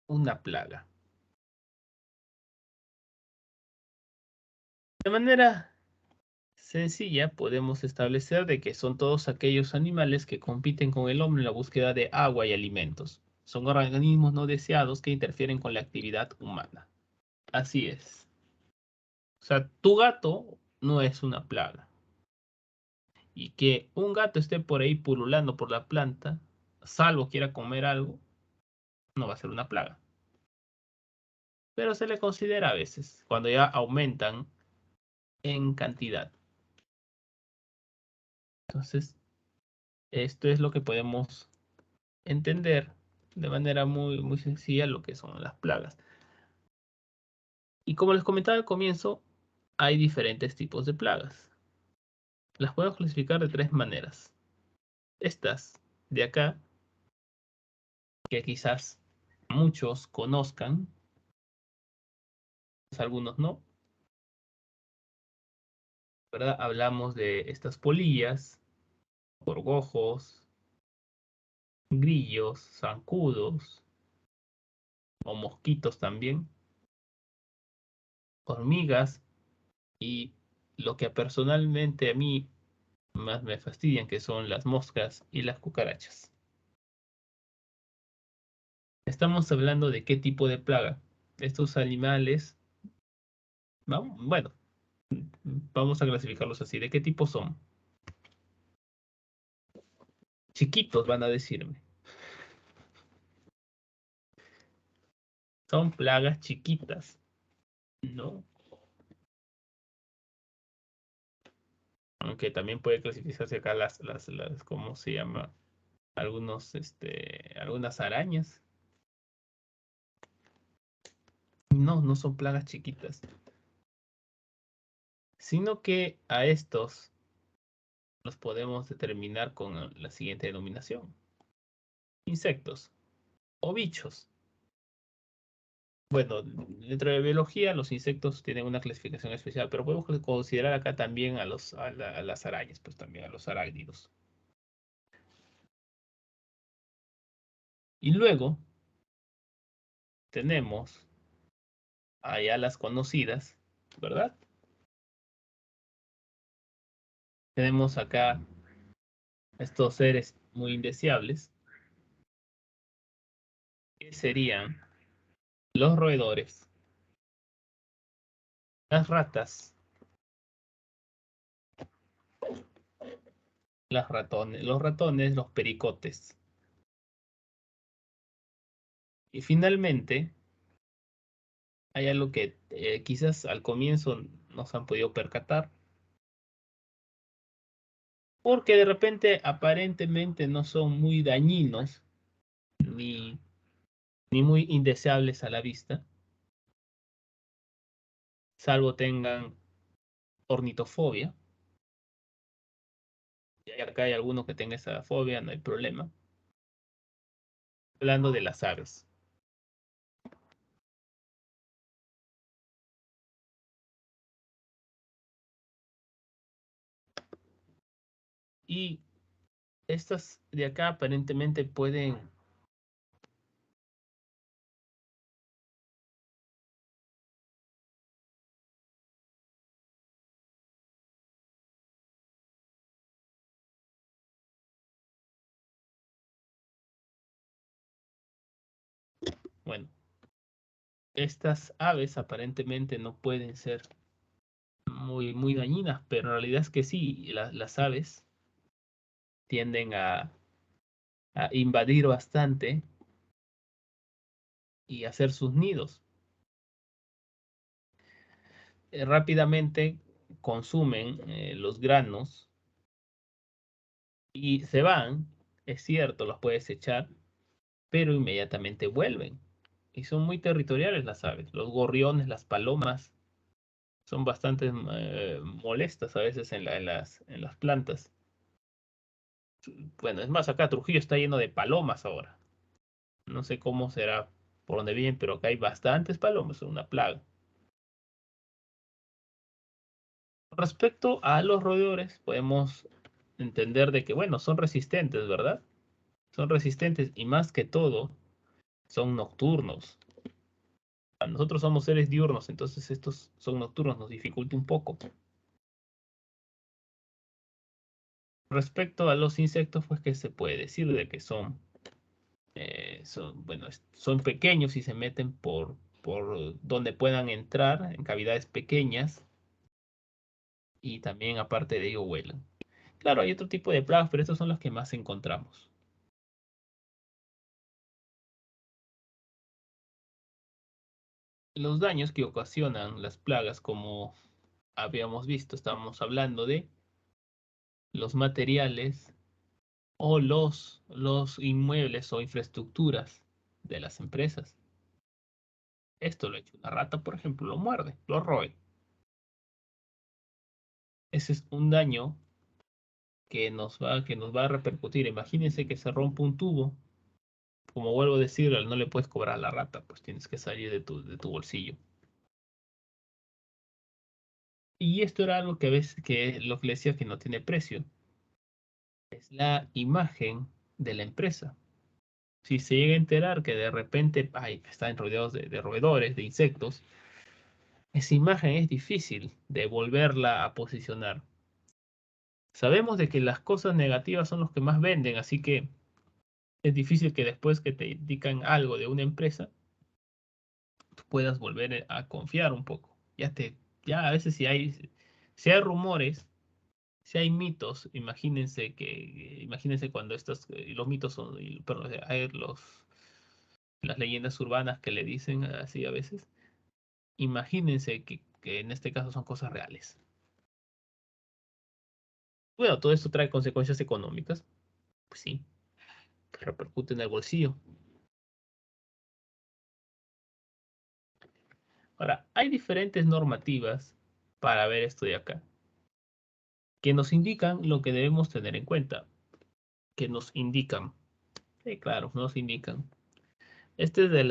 una plaga? De manera sencilla, podemos establecer de que son todos aquellos animales que compiten con el hombre en la búsqueda de agua y alimentos. Son organismos no deseados que interfieren con la actividad humana. Así es. O sea, tu gato no es una plaga. Y que un gato esté por ahí pululando por la planta, salvo quiera comer algo, no va a ser una plaga. Pero se le considera a veces, cuando ya aumentan en cantidad. Entonces, esto es lo que podemos entender de manera muy sencilla lo que son las plagas. Y como les comentaba al comienzo, hay diferentes tipos de plagas. Las podemos clasificar de tres maneras. Estas de acá, que quizás muchos conozcan, algunos no, ¿verdad? Hablamos de estas polillas, gorgojos, grillos, zancudos o mosquitos también, hormigas y lo que personalmente a mí más me fastidian, que son las moscas y las cucarachas. Estamos hablando de qué tipo de plaga. Estos animales, bueno, vamos a clasificarlos así. ¿De qué tipo son? Chiquitos, van a decirme. Son plagas chiquitas, ¿no? Aunque también puede clasificarse acá ¿cómo se llama? Algunas arañas. No, no son plagas chiquitas. Sino que a estos los podemos determinar con la siguiente denominación. Insectos o bichos. Bueno, dentro de biología los insectos tienen una clasificación especial, pero podemos considerar acá también a las arañas, pues también a los arácnidos. Y luego tenemos allá las conocidas, ¿verdad? Tenemos acá estos seres muy indeseables, que serían los roedores, las ratas, los ratones, los pericotes. Y finalmente, hay algo que quizás al comienzo no se han podido percatar, porque de repente aparentemente no son muy dañinos ni, ni muy indeseables a la vista, salvo tengan ornitofobia. Y acá hay alguno que tenga esa fobia, no hay problema. Hablando de las aves. Y estas de acá aparentemente pueden, bueno, estas aves aparentemente no pueden ser muy dañinas, pero en realidad es que sí, las aves tienden a invadir bastante y hacer sus nidos. Rápidamente consumen los granos y se van, es cierto, los puedes echar, pero inmediatamente vuelven. Y son muy territoriales las aves. Los gorriones, las palomas, son bastante molestas a veces en las plantas. Bueno, es más, acá Trujillo está lleno de palomas ahora. No sé cómo será por donde vienen, pero acá hay bastantes palomas, son una plaga. Respecto a los roedores, podemos entender de que, bueno, son resistentes, ¿verdad? Son resistentes y más que todo, son nocturnos. Nosotros somos seres diurnos, entonces estos son nocturnos, nos dificulta un poco. Respecto a los insectos, pues que se puede decir de que bueno, son pequeños y se meten por donde puedan entrar en cavidades pequeñas y también aparte de ello vuelan. Claro, hay otro tipo de plagas, pero estos son los que más encontramos. Los daños que ocasionan las plagas, como habíamos visto, estábamos hablando de los materiales o los inmuebles o infraestructuras de las empresas. Esto lo ha hecho una rata, por ejemplo, lo muerde, lo roe. Ese es un daño que nos va a repercutir. Imagínense que se rompe un tubo. Como vuelvo a decir, no le puedes cobrar a la rata, pues tienes que salir de tu bolsillo. Y esto era algo que a veces, que lo que le decía que no tiene precio, es la imagen de la empresa. Si se llega a enterar que de repente están rodeados de roedores, de insectos, esa imagen es difícil de volverla a posicionar. Sabemos de que las cosas negativas son los que más venden, así que es difícil que después que te indican algo de una empresa, tú puedas volver a confiar un poco. Ya a veces si hay rumores, si hay mitos, imagínense cuando los mitos son, perdón, hay las leyendas urbanas que le dicen así a veces. Imagínense que en este caso son cosas reales. Bueno, todo esto trae consecuencias económicas, pues sí, que repercute en el bolsillo. Ahora, hay diferentes normativas para ver esto de acá, que nos indican lo que debemos tener en cuenta, que nos indican, sí, claro, nos indican. Este es de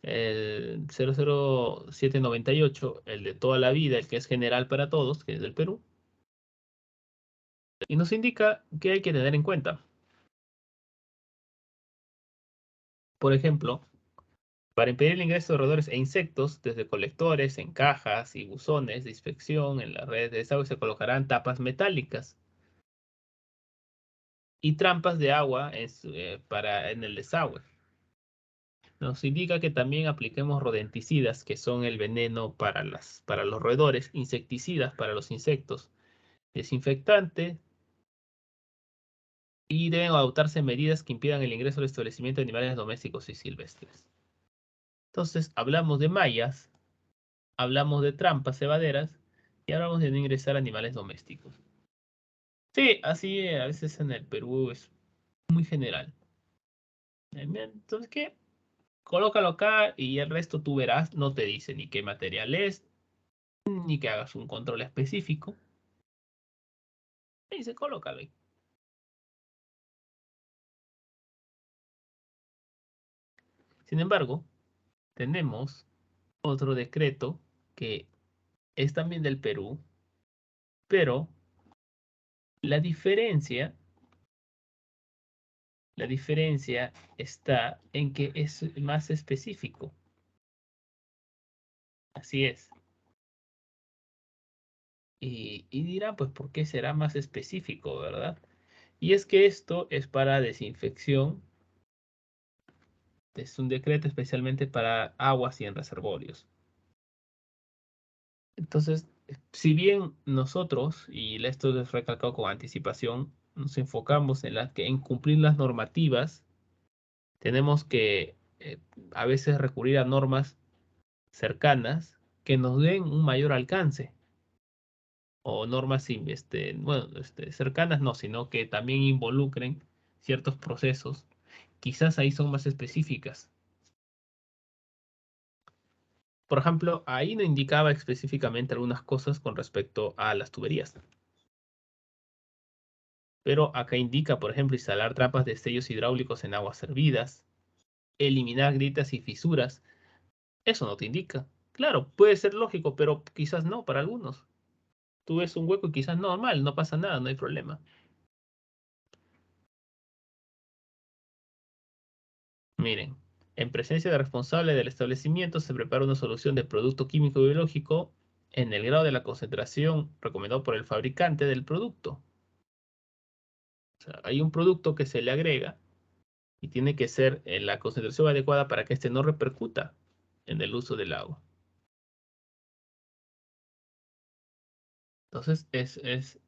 el 00798, el de toda la vida, el que es general para todos, que es del Perú, y nos indica que hay que tener en cuenta. Por ejemplo, para impedir el ingreso de roedores e insectos desde colectores, en cajas y buzones de inspección en las redes de desagüe se colocarán tapas metálicas y trampas de agua en el desagüe. Nos indica que también apliquemos rodenticidas, que son el veneno para los roedores, insecticidas para los insectos, desinfectante, y deben adoptarse medidas que impidan el ingreso al establecimiento de animales domésticos y silvestres. Entonces, hablamos de mallas, hablamos de trampas cebaderas y hablamos de no ingresar animales domésticos. Sí, así a veces en el Perú es muy general. Entonces, ¿qué? Colócalo acá y el resto tú verás, no te dice ni qué material es, ni que hagas un control específico. Y dice, colócalo ahí. Sin embargo, tenemos otro decreto que es también del Perú, pero la diferencia, la diferencia está en que es más específico. Así es. Y dirán, pues, ¿por qué será más específico, verdad? Y es que esto es para desinfección. Es un decreto especialmente para aguas y en reservorios. Entonces, si bien nosotros, y esto es recalcado con anticipación, nos enfocamos en cumplir las normativas, tenemos que a veces recurrir a normas cercanas que nos den un mayor alcance, o normas bueno, cercanas no, sino que también involucren ciertos procesos. Quizás ahí son más específicas. Por ejemplo, ahí no indicaba específicamente algunas cosas con respecto a las tuberías. Pero acá indica, por ejemplo, instalar trampas de sellos hidráulicos en aguas servidas, eliminar grietas y fisuras. Eso no te indica. Claro, puede ser lógico, pero quizás no para algunos. Tú ves un hueco y quizás no, normal, no pasa nada, no hay problema. Miren, En presencia del responsable del establecimiento se prepara una solución de producto químico y biológico en el grado de la concentración recomendado por el fabricante del producto. O sea, hay un producto que se le agrega y tiene que ser en la concentración adecuada para que este no repercuta en el uso del agua. Entonces es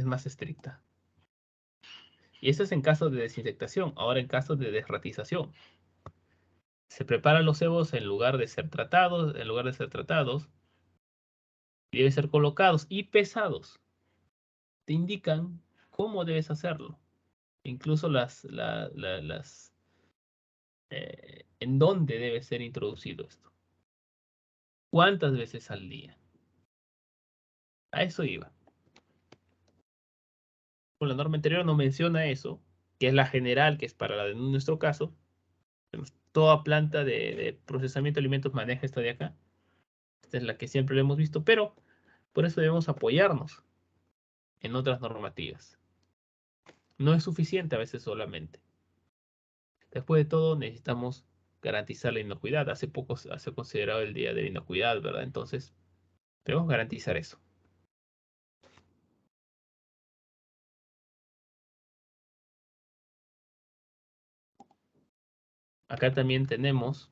más estricta. Y eso es en caso de desinfectación. Ahora en caso de desratización. Se preparan los cebos en lugar de ser tratados, deben ser colocados y pesados. Te indican cómo debes hacerlo. Incluso en dónde debe ser introducido esto. ¿Cuántas veces al día? A eso iba. Con la norma anterior no menciona eso, que es la general, que es para nuestro caso. Toda planta de procesamiento de alimentos maneja esta de acá. Esta es la que siempre lo hemos visto, pero por eso debemos apoyarnos en otras normativas. No es suficiente a veces solamente. Después de todo, necesitamos garantizar la inocuidad. Hace poco se ha considerado el Día de la Inocuidad, ¿verdad? Entonces, debemos garantizar eso. Acá también tenemos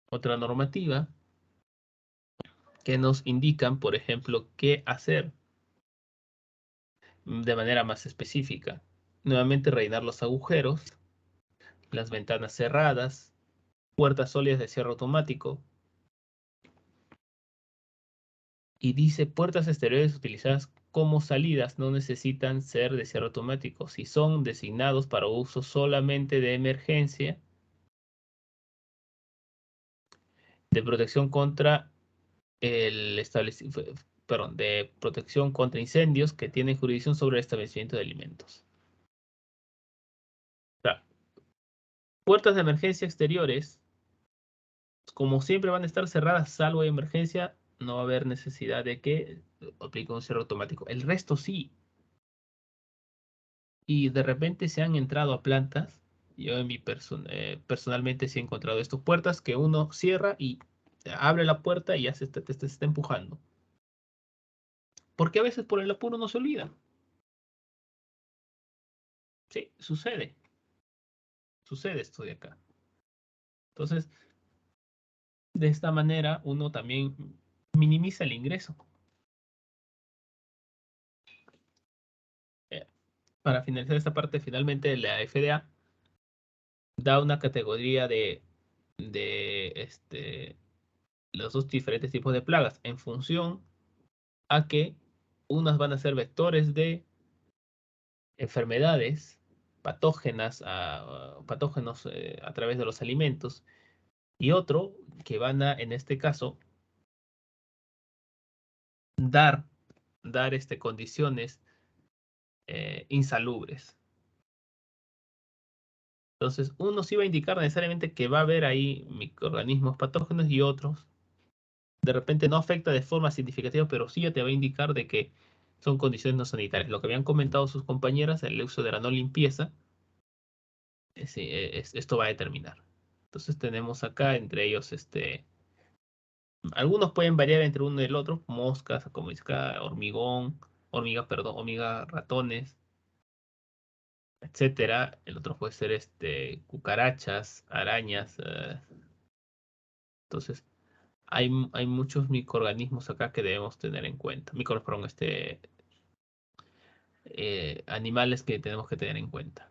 otra normativa que nos indican, por ejemplo, qué hacer de manera más específica. Nuevamente, rellenar los agujeros, las ventanas cerradas, puertas sólidas de cierre automático. Y dice, puertas exteriores utilizadas como salidas no necesitan ser de cierre automático. Si son designados para uso solamente de emergencia, de protección contra de protección contra incendios que tienen jurisdicción sobre el establecimiento de alimentos. O sea, puertas de emergencia exteriores, como siempre van a estar cerradas, salvo de emergencia, no va a haber necesidad de que aplique un cierre automático. El resto sí. Y de repente se han entrado a plantas. Yo personalmente sí he encontrado estas puertas que uno cierra y abre la puerta y ya te está empujando. Porque a veces por el apuro no se olvida. Sí, sucede esto de acá. Entonces, de esta manera uno también minimiza el ingreso. Eh, para finalizar esta parte, finalmente la FDA da una categoría de los dos diferentes tipos de plagas en función a que unas van a ser vectores de enfermedades patógenas, patógenos a través de los alimentos, y otro que van a, en este caso, dar, condiciones insalubres. Entonces, uno sí va a indicar necesariamente que va a haber ahí microorganismos patógenos y otros. De repente no afecta de forma significativa, pero sí ya te va a indicar de que son condiciones no sanitarias. Lo que habían comentado sus compañeras, el uso de la no limpieza, sí, esto va a determinar. Entonces tenemos acá entre ellos, algunos pueden variar entre uno y el otro, moscas, como dice acá, hormiga, ratones, etcétera. El otro puede ser cucarachas, arañas. Entonces, hay muchos microorganismos acá que debemos tener en cuenta. Animales que tenemos que tener en cuenta.